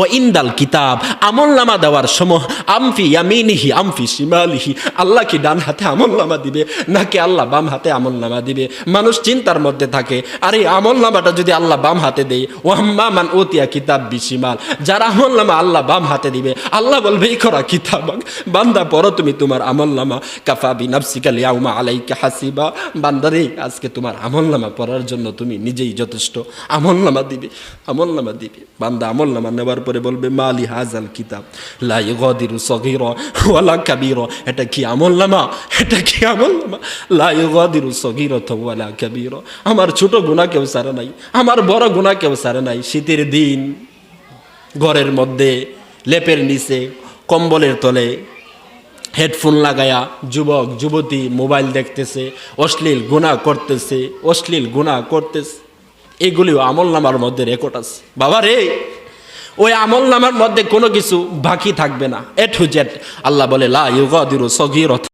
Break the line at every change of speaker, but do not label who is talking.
ও ইন্দাল কিতাব, আমলনামা দেওয়ার সময় আমফি ইয়ামিনিহি আমফি শিমালিহি, আল্লাহ কি ডান হাতে আমলনামা দিবে নাকি আল্লাহ বাম হাতে আমলনামা দিবে? মানুষ চিন্তার মধ্যে থাকে, আরে আমলনামাটা যদি আল্লাহ বাম হাতে দেয়, ও আম্মা মান উতিয়া কিতাব বিশিমাল, যার আমলনামা আল্লাহ বাম হাতে দিবে, আল্লাহ বলবে ইকরা কিতাবাক, বান্দা পড়ো তুমি তোমার আমলনামা, কাফা বিনাফসিকা লিয়াউমা আলাইকা হাসিবা, বান্দারে আজকে তোমার আমলনামা পড়ার জন্য তুমি নিজেই যথেষ্ট। আমলনামা দিবে, আমলনামা দিবে। বান্দা আমলনামা নেওয়ার পরে বলবে মালি হাজাল কিতাব লা ইগাদিরু সগীরা ওয়ালা কাবীরা, এটা কি আমলনামা, এটা কি আমলনামা, লা ইগাদিরু সগীরাতা ওয়ালা কাবীরা, আমার ছোট গুনাহ কেউ ছাড়ে নাই, আমার বড় গুনাহ কেউ ছাড়ে নাই। শীতের দিন ঘরের মধ্যে লেপের নিচে কম্বলের তলে হেডফোন লাগায়া যুবক যুবতী মোবাইল দেখতেছে, অশ্লীল গুনাহ করতেছে, অশ্লীল গুনাহ করতেছে, এগুলিও আমলনামার মধ্যে রেকর্ড আছে। বাবা রে, ওই আমলনামার মধ্যে কোনো কিছু বাকি থাকবে না, এ টু জেড। আল্লাহ বলে লা ইউগাদিরু সগীরাতান